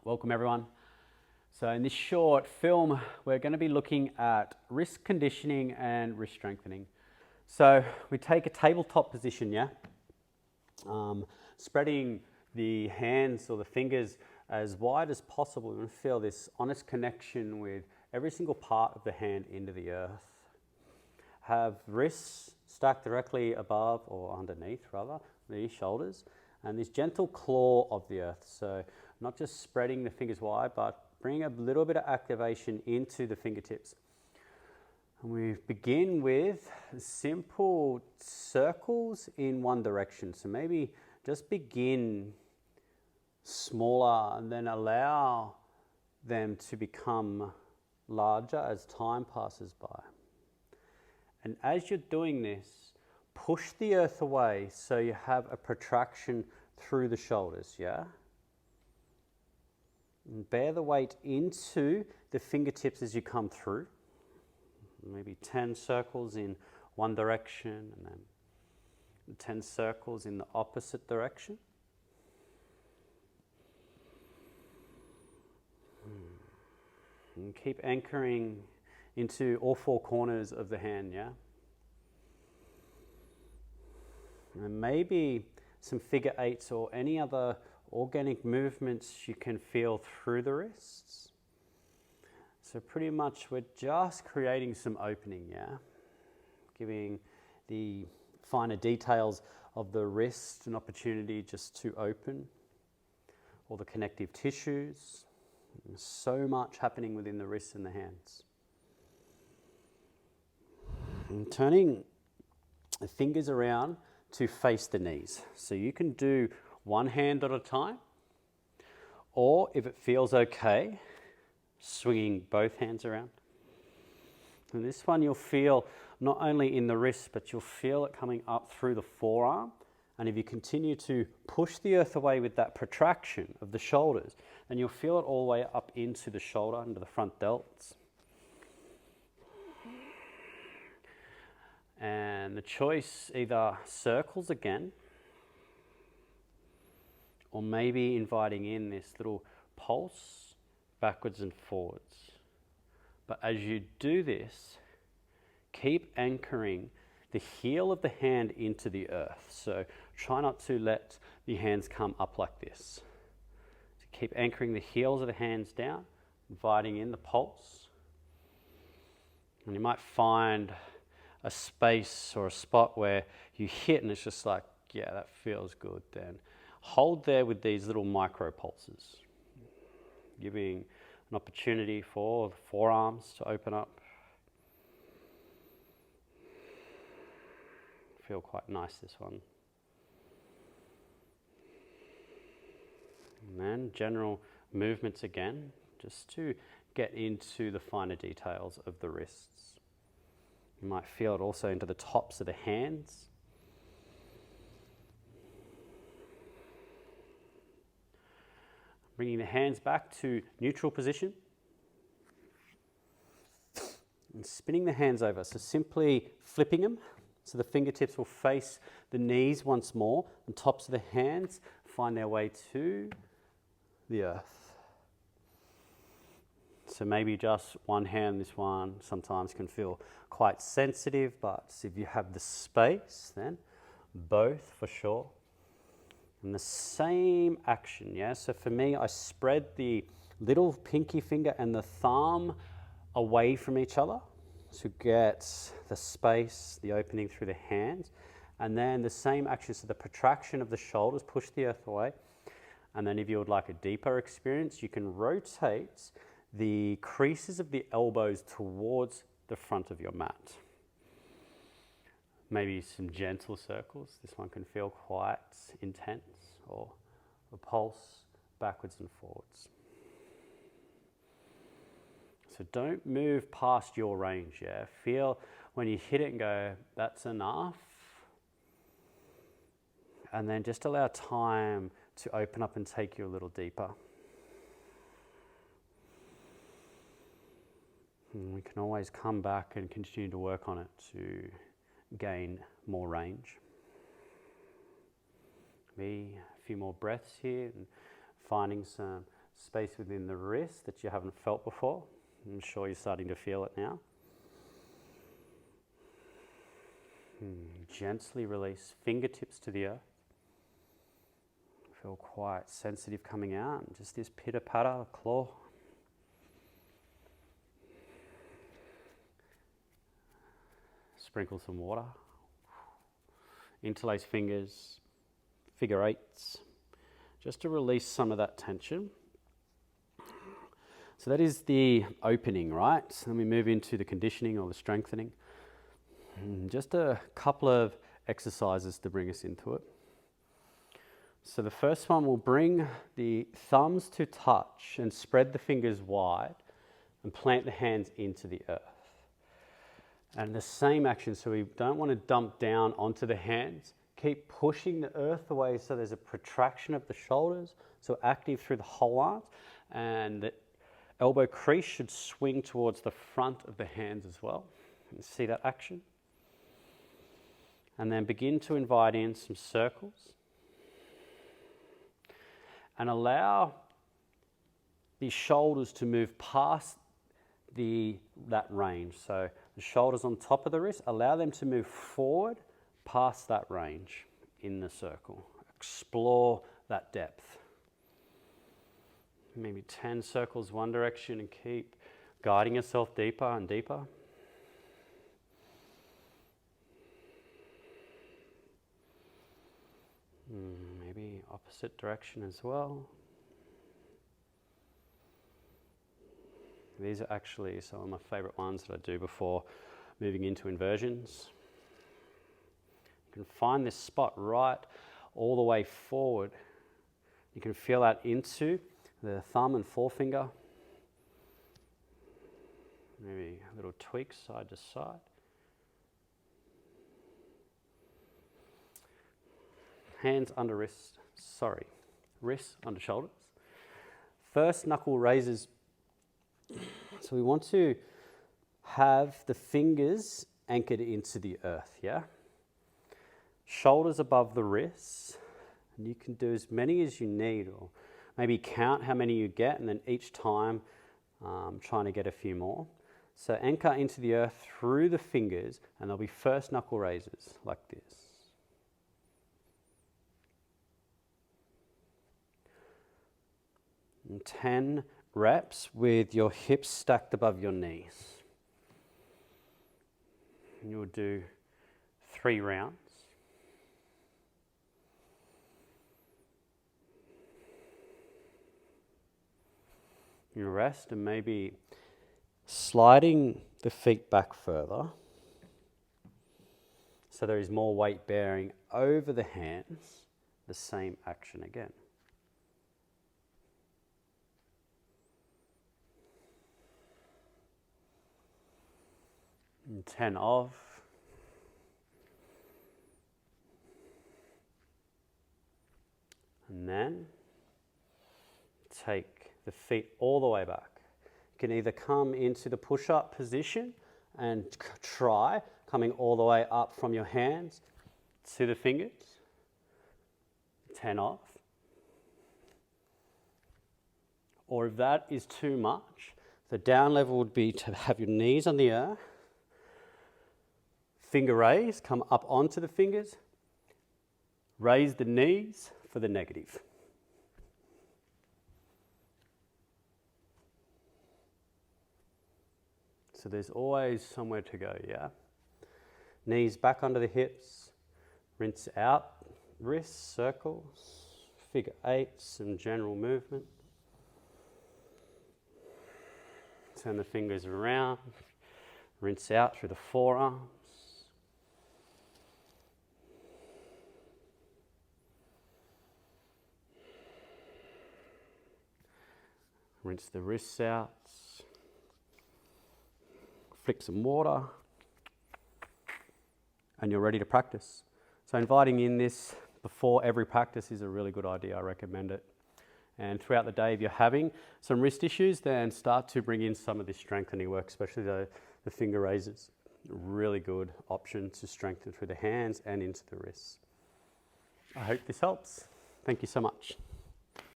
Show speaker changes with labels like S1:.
S1: Welcome everyone. So in this short film, we're going to be looking at wrist conditioning and wrist strengthening. So we take a tabletop position, spreading the hands or the fingers as wide as possible. We want to feel this honest connection with every single part of the hand into the earth. Have wrists stacked directly above or underneath rather, the shoulders, and this gentle claw of the earth. So not just spreading the fingers wide, but bring a little bit of activation into the fingertips. And we begin with simple circles in one direction. So maybe just begin smaller and then allow them to become larger as time passes by. And as you're doing this, push the earth away so you have a protraction through the shoulders, And bear the weight into the fingertips as you come through. Maybe 10 circles in one direction and then 10 circles in the opposite direction. And keep anchoring into all four corners of the hand, And maybe some figure eights or any other organic movements you can feel through the wrists. So pretty much we're just creating some opening, Giving the finer details of the wrist an opportunity just to open, all the connective tissues. There's so much happening within the wrists and the hands. And turning the fingers around to face the knees. So you can do one hand at a time, or if it feels okay, swinging both hands around. And this one you'll feel not only in the wrist, but you'll feel it coming up through the forearm. And if you continue to push the earth away with that protraction of the shoulders, then you'll feel it all the way up into the shoulder, into the front delts. And the choice either circles again, or maybe inviting in this little pulse backwards and forwards. But as you do this, keep anchoring the heel of the hand into the earth. So try not to let the hands come up like this. So keep anchoring the heels of the hands down, inviting in the pulse. And you might find a space or a spot where you hit and it's just like, that feels good. Then hold there with these little micro pulses, giving an opportunity for the forearms to open up. Feel quite nice, this one. And then general movements again, just to get into the finer details of the wrists. You might feel it also into the tops of the hands. Bringing the hands back to neutral position. And spinning the hands over, so simply flipping them. So the fingertips will face the knees once more, and tops of the hands find their way to the earth. So maybe just one hand, this one sometimes can feel quite sensitive, but if you have the space, then both for sure. And the same action, So for me, I spread the little pinky finger and the thumb away from each other to get the space, the opening through the hands. And then the same action, so the protraction of the shoulders, push the earth away. And then if you would like a deeper experience, you can rotate the creases of the elbows towards the front of your mat. Maybe some gentle circles. This one can feel quite intense, or a pulse backwards and forwards. So don't move past your range, Feel when you hit it and go, that's enough. And then just allow time to open up and take you a little deeper. And we can always come back and continue to work on it to gain more range. Maybe a few more breaths here and finding some space within the wrist that you haven't felt before. I'm sure you're starting to feel it now. Gently release fingertips to the earth. Feel quite sensitive coming out, and just this pitter patter, claw. Sprinkle some water. Interlace fingers, figure eights, just to release some of that tension. So that is the opening, right? So then we move into the conditioning or the strengthening. Just a couple of exercises to bring us into it. So the first one will bring the thumbs to touch and spread the fingers wide and plant the hands into the earth. And the same action, so we don't want to dump down onto the hands. Keep pushing the earth away so there's a protraction of the shoulders, so active through the whole arm, and the elbow crease should swing towards the front of the hands as well. You see that action? And then begin to invite in some circles and allow the shoulders to move past that range. So the shoulders on top of the wrist, allow them to move forward past that range in the circle. Explore that depth. Maybe 10 circles one direction and keep guiding yourself deeper and deeper. Maybe opposite direction as well. These are actually some of my favorite ones that I do before moving into inversions. You can find this spot right all the way forward. You can feel that into the thumb and forefinger. Maybe a little tweak side to side. Hands under wrists, wrists under shoulders. First knuckle raises. So we want to have the fingers anchored into the earth, yeah? Shoulders above the wrists, and you can do as many as you need, or maybe count how many you get, and then each time trying to get a few more. So anchor into the earth through the fingers, and there'll be first knuckle raises like this. And 10 reps with your hips stacked above your knees. And you'll do 3 rounds. You rest and maybe sliding the feet back further so there is more weight bearing over the hands. The same action again. And 10 off. And then take the feet all the way back. You can either come into the push-up position and try coming all the way up from your hands to the fingers. 10 off. Or if that is too much, the down level would be to have your knees on the earth. Finger raise, come up onto the fingers, raise the knees for the negative. So there's always somewhere to go, yeah? Knees back under the hips, rinse out, wrists, circles, figure eights, some general movement. Turn the fingers around, rinse out through the forearms. Rinse the wrists out, flick some water, and you're ready to practice. So inviting in this before every practice is a really good idea. I recommend it. And throughout the day, if you're having some wrist issues, then start to bring in some of this strengthening work, especially the finger raises. Really good option to strengthen through the hands and into the wrists. I hope this helps. Thank you so much.